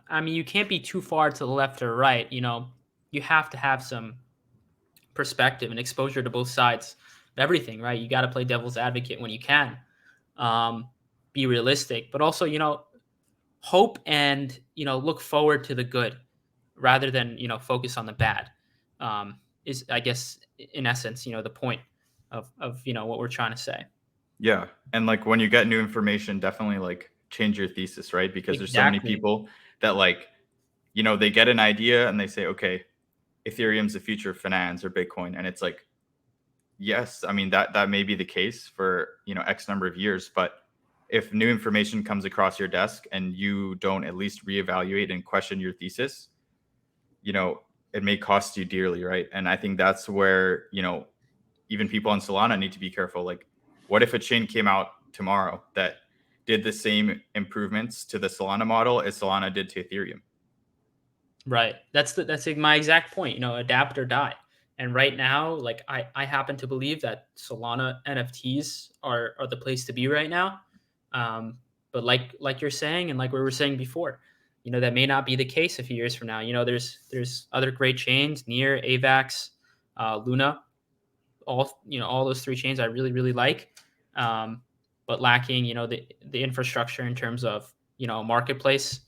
I mean, you can't be too far to the left or right. You have to have some perspective and exposure to both sides of everything, right? You got to play devil's advocate when you can. Be realistic, but also, hope and, look forward to the good rather than, focus on the bad. Is, I guess, in essence, the point of what we're trying to say. Yeah. And like when you get new information, definitely like change your thesis, right? Because there's so many Exactly. people that like, they get an idea and they say, okay, Ethereum's the future of finance or Bitcoin. And it's like, yes, I mean that may be the case for, X number of years, but if new information comes across your desk and you don't at least reevaluate and question your thesis, it may cost you dearly, right? And I think that's where, even people on Solana need to be careful. Like, what if a chain came out tomorrow that did the same improvements to the Solana model as Solana did to Ethereum? Right. That's my exact point. Adapt or die. And right now, like I happen to believe that Solana NFTs are the place to be right now. Um, but like you're saying, and like we were saying before, that may not be the case a few years from now. There's other great chains, Near, AVAX, Luna, all those three chains I really really like, but lacking the infrastructure in terms of marketplace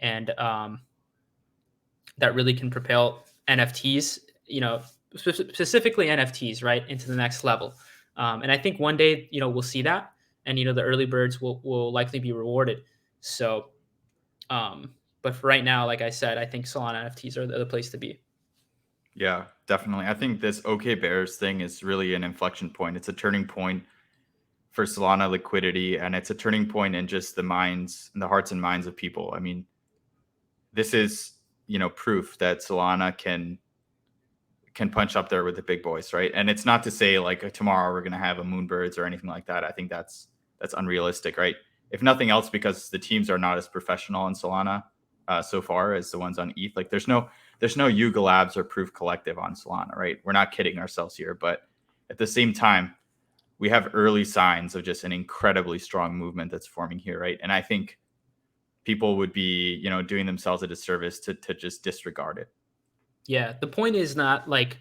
and that really can propel NFTs, specifically NFTs, right, into the next level. And I think one day, we'll see that, and the early birds will likely be rewarded. So, but for right now, like I said, I think Solana NFTs are the place to be. Yeah, definitely. I think this OK Bears thing is really an inflection point. It's a turning point for Solana liquidity, and it's a turning point in just the minds and the hearts and minds of people. I mean, this is, proof that Solana can punch up there with the big boys, right? And it's not to say like tomorrow we're going to have a Moonbirds or anything like that. I think that's unrealistic, right? If nothing else, because the teams are not as professional in Solana so far as the ones on ETH. Like there's no Yuga Labs or Proof Collective on Solana, right? We're not kidding ourselves here, but at the same time, we have early signs of just an incredibly strong movement that's forming here, right? And I think people would be, doing themselves a disservice to just disregard it. Yeah, the point is not like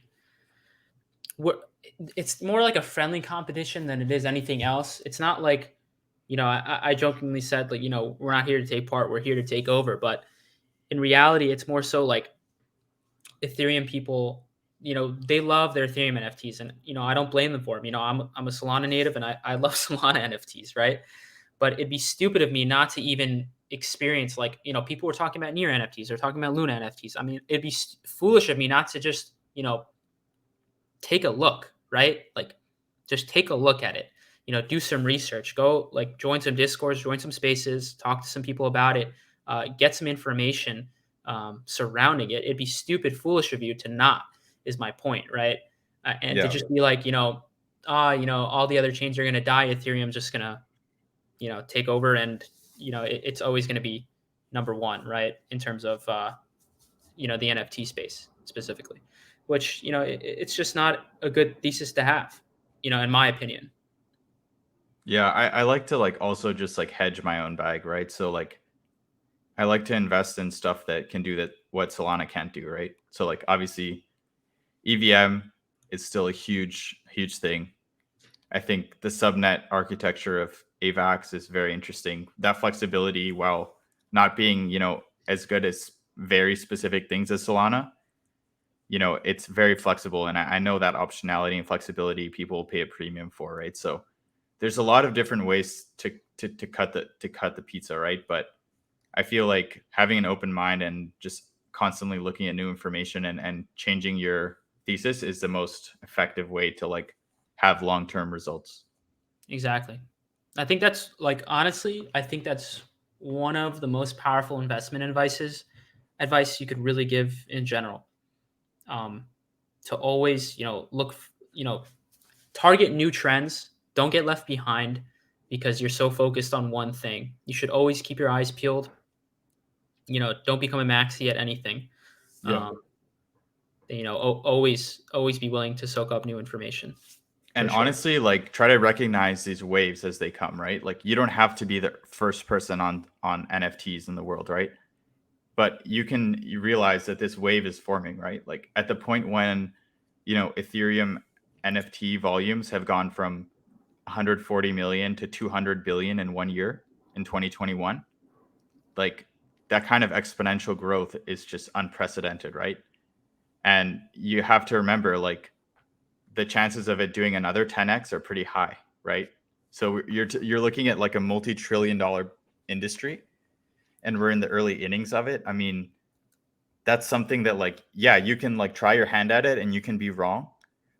what it's more like a friendly competition than it is anything else. It's not like, I jokingly said, like, we're not here to take part, we're here to take over. But in reality, it's more so like Ethereum people, they love their Ethereum NFTs. And, I don't blame them for them. I'm a Solana native and I love Solana NFTs, right? But it'd be stupid of me not to even experience, like, people were talking about Near NFTs or talking about Luna NFTs. I mean, it'd be foolish of me not to just, take a look, right? Like, just take a look at it. Do some research. Go like join some discords, join some spaces, talk to some people about it, get some information surrounding it. It'd be stupid, foolish of you to not. Is my point, right? And to Yeah. just be like, all the other chains are going to die. Ethereum's just going to, take over, and it's always going to be number one, right? In terms of the NFT space specifically, which it's just not a good thesis to have, in my opinion. Yeah, I like to like also just like hedge my own bag, right? So like I like to invest in stuff that can do that what Solana can't do, right? So like obviously EVM is still a huge thing. I think the subnet architecture of AVAX is very interesting. That flexibility, while not being, as good as very specific things as Solana, it's very flexible. And I know that optionality and flexibility people will pay a premium for, right? So there's a lot of different ways to cut the pizza, right? But I feel like having an open mind and just constantly looking at new information and changing your thesis is the most effective way to like have long-term results. Exactly. I think that's like, honestly, I think that's one of the most powerful investment advice you could really give in general. Um, to always, target new trends. Don't get left behind because you're so focused on one thing. You should always keep your eyes peeled. Don't become a maxi at anything. Yeah. Um, always be willing to soak up new information for And sure. honestly, like try to recognize these waves as they come, right? Like you don't have to be the first person on NFTs in the world, right? But you realize that this wave is forming, right? Like at the point when, Ethereum NFT volumes have gone from 140 million to 200 billion in 1 year in 2021, like that kind of exponential growth is just unprecedented, right? And you have to remember, like, the chances of it doing another 10x are pretty high, right? So you're looking at like a multi-trillion-dollar industry, and we're in the early innings of it. I mean, that's something that, like, yeah, you can like try your hand at it and you can be wrong,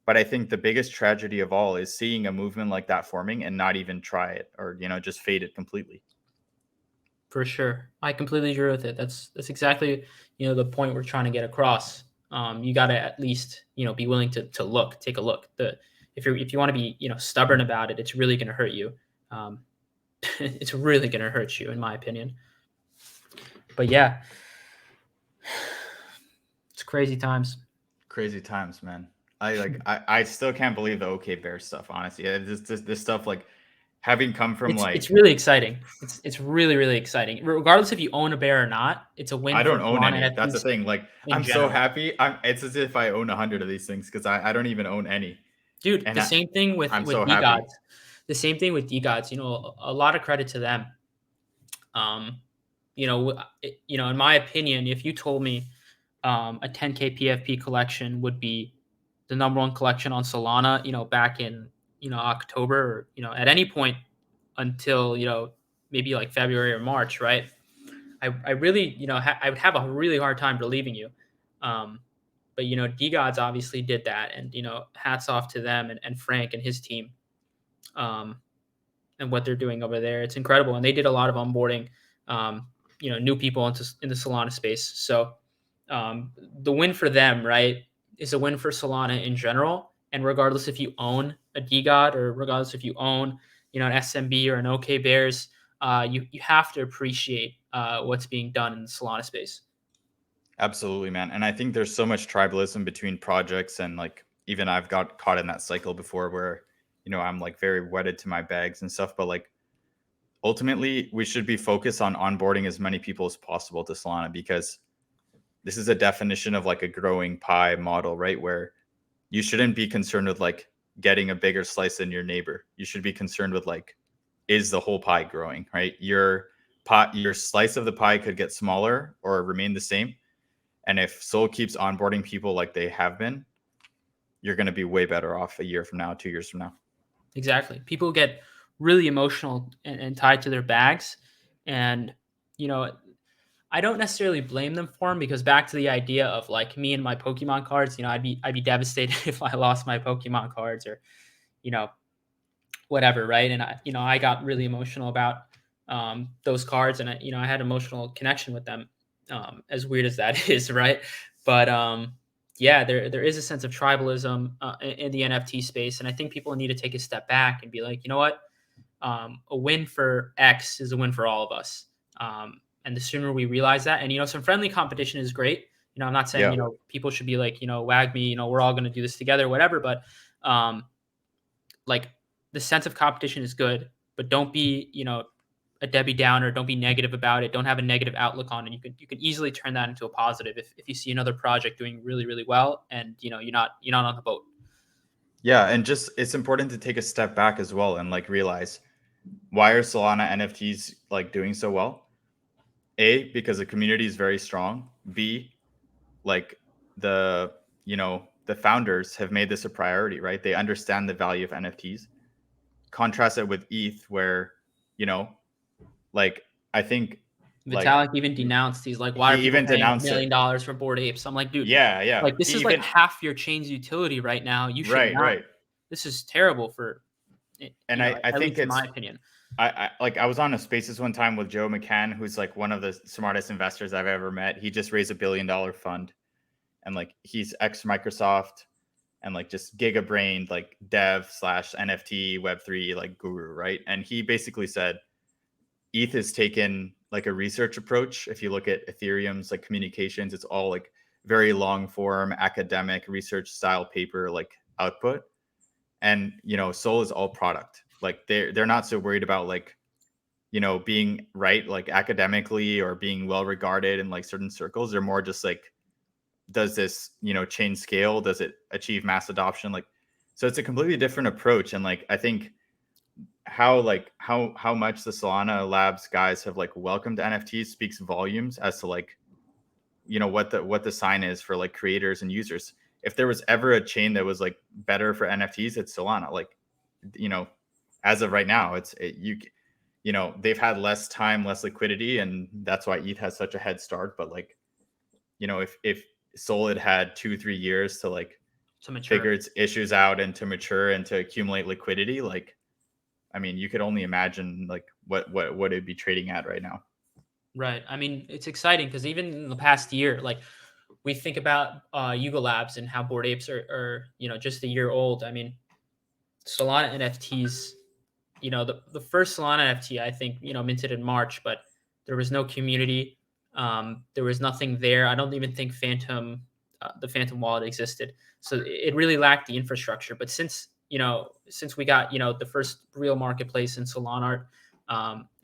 but I think the biggest tragedy of all is seeing a movement like that forming and not even try it, or just fade it completely. For sure. I completely agree with it. That's exactly, the point we're trying to get across. You got to at least, be willing to look, take a look. If you want to be, stubborn about it, it's really going to hurt you. Um, it's really going to hurt you, in my opinion. But yeah, it's crazy times. Crazy times, man. I still can't believe the OK Bear stuff, honestly. Yeah, this stuff, like, having come from, It's like, really exciting. It's really really exciting. Regardless if you own a bear or not, it's a win I for don't own Solana any. That's the NFTs thing. Like, in I'm so general. happy. It's as if I own 100 of these things because I don't even own any, Dude, and the same thing with I'm with so D happy. Gods. The same thing with D Gods. A lot of credit to them. Um, in my opinion, if you told me a 10K PFP collection would be the number one collection on Solana, back in October, or at any point until maybe like February or March, right? I really I would have a really hard time believing you. Um, but D Gods obviously did that, and hats off to them and Frank and his team. Um, and what they're doing over there. It's incredible, and they did a lot of onboarding, new people in the Solana space. So the win for them, right, is a win for Solana in general. And regardless if you own a DGOT or regardless if you own, an SMB or an OK Bears, you have to appreciate what's being done in the Solana space. Absolutely, man. And I think there's so much tribalism between projects, and like even I've got caught in that cycle before where, I'm like very wedded to my bags and stuff. But like ultimately, we should be focused on onboarding as many people as possible to Solana, because this is a definition of like a growing pie model, right? Where you shouldn't be concerned with like getting a bigger slice than your neighbor. You should be concerned with like, is the whole pie growing, right? Your slice of the pie could get smaller or remain the same. And if Sol keeps onboarding people like they have been, you're going to be way better off a year from now, 2 years from now. Exactly. People get really emotional and tied to their bags, and you know I don't necessarily blame them for them, because back to the idea of like me and my Pokemon cards, I'd be devastated if I lost my Pokemon cards, or you know whatever, right? And I got really emotional about those cards, and I had emotional connection with them, as weird as that is, right? But yeah, there is a sense of tribalism in the NFT space, and I think people need to take a step back and be like, you know what, a win for X is a win for all of us. And the sooner we realize that, and some friendly competition is great. I'm not saying Yeah. people should be like wag me. We're all going to do this together, whatever. But like the sense of competition is good, but don't be a Debbie Downer. Don't be negative about it. Don't have a negative outlook on it. You can easily turn that into a positive if you see another project doing really really well, and you're not on the boat. Yeah. And just it's important to take a step back as well and like realize, why are Solana NFTs like doing so well? A, because the community is very strong. B, like the founders have made this a priority, right? They understand the value of NFTs. Contrast it with ETH, where, you know, like I think like Vitalik even denounced. He's like, "Why are he people even paying a denounced million it. dollars for Bored Apes?" I'm like, dude, Yeah, yeah. like this He is like even half your chain's utility right now. You should right, not. right. This is terrible for, And I at think least in my it's opinion. I was on a spaces one time with Joe McCann, who's like one of the smartest investors I've ever met. He just raised $1 billion fund, and like he's ex Microsoft. and like just giga brained like dev slash NFT Web3 like guru, right? And he basically said ETH has taken like a research approach. If you look at Ethereum's like communications, it's all like very long form academic research style paper like output. And Sol is all product. Like they're not so worried about like being right like academically or being well regarded in like certain circles. They're more just like, does this chain scale? Does it achieve mass adoption? Like, so it's a completely different approach. And like I think how much the Solana Labs guys have like welcomed NFTs speaks volumes as to like what the sign is for like creators and users. If there was ever a chain that was like better for NFTs, it's Solana. Like, as of right now, they've had less time, less liquidity, and that's why ETH has such a head start. But like, if Sol had 2-3 years to like To mature. figure its issues out and to mature and to accumulate liquidity, like, I mean, you could only imagine like what it'd be trading at right now. Right. I mean, it's exciting because even in the past year, like we think about Yuga Labs and how Bored Apes are just a year old. I mean, Solana NFTs, the first Solana NFT I think minted in March, but there was no community. There was nothing there. I don't even think the Phantom wallet existed. So it really lacked the infrastructure. But since we got the first real marketplace in Solana Art,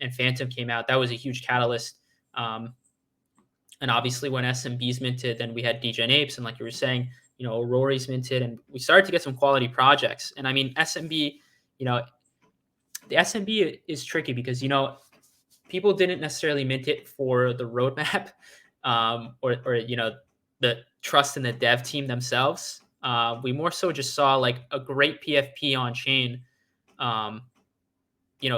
and Phantom came out, that was a huge catalyst. And obviously when SMB's minted, then we had DJ Apes, and like you were saying, Rory's minted, and we started to get some quality projects. And I mean, SMB, the SMB is tricky because people didn't necessarily mint it for the roadmap, or the trust in the dev team themselves. We more so just saw like a great PFP on chain.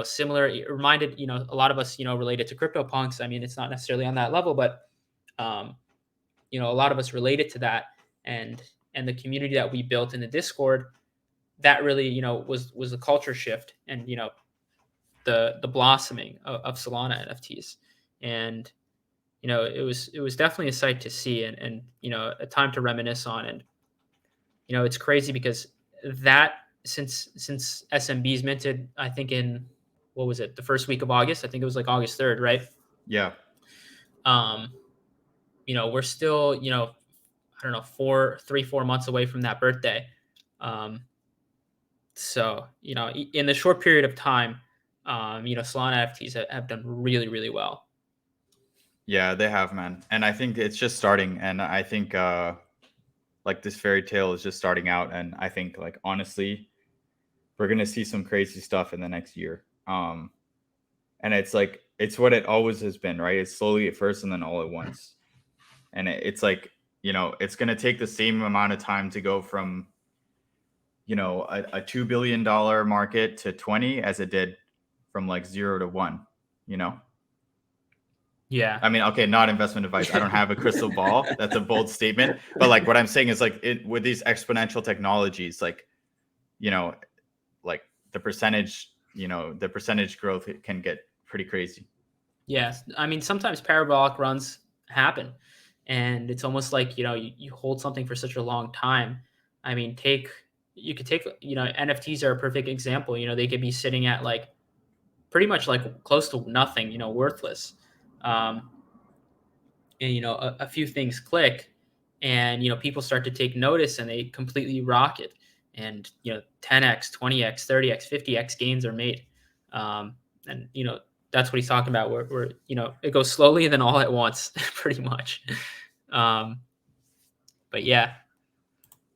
Similar. It reminded a lot of us related to CryptoPunks. I mean, it's not necessarily on that level, but a lot of us related to that, and the community that we built in the Discord, that really was a culture shift, and the blossoming of Solana NFTs. And it was definitely a sight to see, and a time to reminisce on. And it's crazy because that since SMB's minted, I think in, what was it, the first week of August? I think it was like August 3rd, right? Yeah. We're still I don't know, 4 months away from that birthday. So in the short period of time, Solana NFTs have done really, really well. Yeah, they have, man. And I think it's just starting. And I think like this fairy tale is just starting out. And I think like honestly, we're gonna see some crazy stuff in the next year. And it's like it's what it always has been, right? It's slowly at first and then all at once. And it's like, it's gonna take the same amount of time to go from a $2 billion market to 20 as it did from like 0 to 1. Yeah. I mean, okay, not investment advice. I don't have a crystal ball. That's a bold statement. But like what I'm saying is like with these exponential technologies, like, like the percentage growth can get pretty crazy. Yes. I mean, sometimes parabolic runs happen, and it's almost like, you hold something for such a long time. I mean, you could take, NFTs are a perfect example. They could be sitting at like pretty much like close to nothing, worthless. Um, and a few things click, and people start to take notice, and they completely rocket, and 10x, 20x, 30x, 50x gains are made. And that's what he's talking about, where it goes slowly and then all at once, pretty much. But yeah,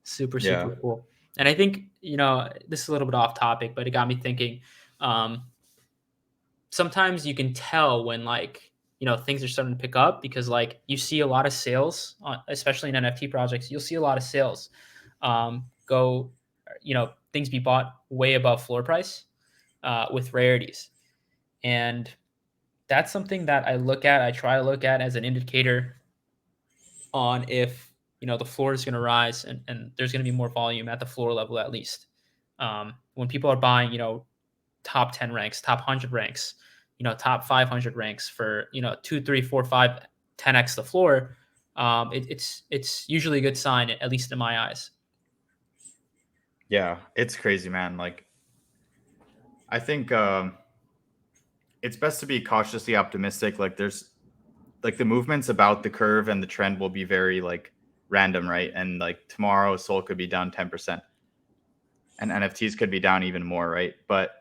super, Yeah. super cool. And I think this is a little bit off topic, but it got me thinking. Sometimes you can tell when like things are starting to pick up, because like you see a lot of sales, especially in NFT projects. You'll see a lot of sales go, things be bought way above floor price with rarities. And that's something that I try to look at as an indicator on if the floor is going to rise, and there's going to be more volume at the floor level, at least. When people are buying top 10 ranks, top 100 ranks, top 500 ranks for 2, 3, 4, 5, 10x the floor, it's usually a good sign, at least in my eyes. Yeah, it's crazy, man. Like, I think it's best to be cautiously optimistic. Like, there's like the movements about the curve and the trend will be very like random, right? And like tomorrow, Sol could be down 10%, and NFTs could be down even more, right? But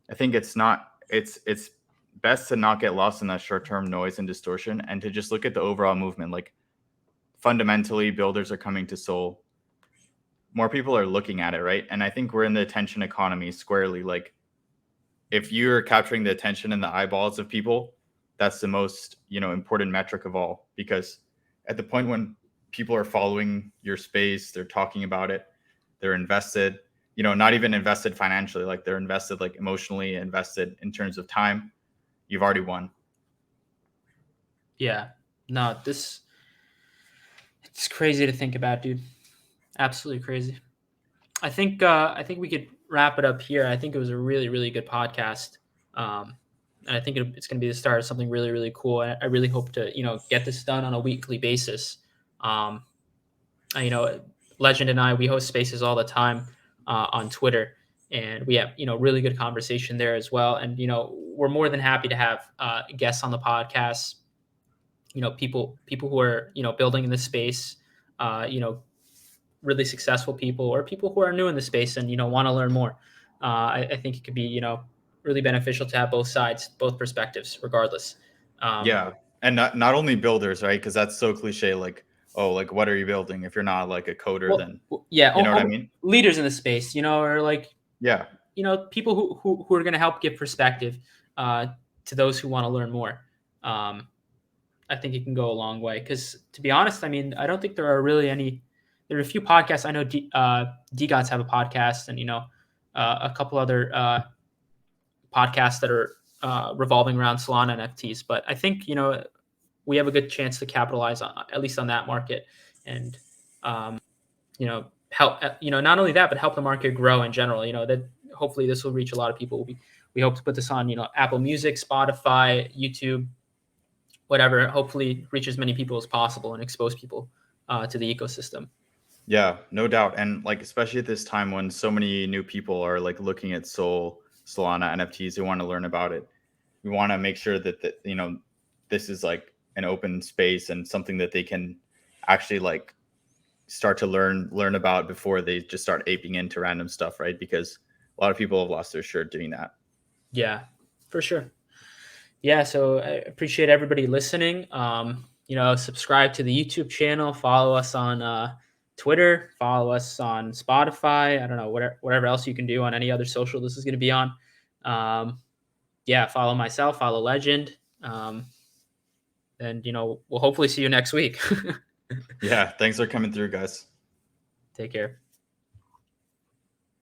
I think it's not. It's best to not get lost in that short term noise and distortion, and to just look at the overall movement. Like fundamentally, builders are coming to Sol. More people are looking at it, right? And I think we're in the attention economy squarely. Like if you're capturing the attention and the eyeballs of people, that's the most, important metric of all. Because at the point when people are following your space, they're talking about it, they're invested, not even invested financially, like they're invested like emotionally, invested in terms of time, you've already won. Yeah. No, it's crazy to think about, dude. Absolutely crazy. I think we could wrap it up here. I think it was a really, really good podcast. And I think it's going to be the start of something really, really cool. I really hope to, get this done on a weekly basis. Um, you know, Legend and I, we host spaces all the time on Twitter, and we have, really good conversation there as well. And, we're more than happy to have guests on the podcast, people who are, building in this space, really successful people or people who are new in the space and want to learn more. I think it could be really beneficial to have both sides, both perspectives, regardless. Um, Yeah. And not only builders, right? Because that's so cliche. Like, oh, like what are you building? If you're not like a coder, well, then yeah, you know what I mean? leaders in the space, or like Yeah. people who are going to help give perspective uh, to those who want to learn more. Um, I think it can go a long way because, to be honest, I mean, I don't think there are really any. There are a few podcasts. I know DGOTS have a podcast, and a couple other podcasts that are revolving around Solana NFTs. But I think we have a good chance to capitalize on at least on that market, and help not only that, but help the market grow in general. That hopefully this will reach a lot of people. We hope to put this on Apple Music, Spotify, YouTube, whatever. Hopefully reach as many people as possible and expose people to the ecosystem. Yeah, no doubt. And like especially at this time when so many new people are like looking at Solana NFTs, they want to learn about it. We want to make sure that this is like an open space and something that they can actually like start to learn about before they just start aping into random stuff, right? Because a lot of people have lost their shirt doing that. Yeah, for sure. Yeah, so I appreciate everybody listening. Subscribe to the YouTube channel, follow us on Twitter, follow us on Spotify. I don't know, whatever else you can do on any other social this is going to be on. Yeah, follow myself, follow Legend. And we'll hopefully see you next week. Yeah, thanks for coming through, guys. Take care.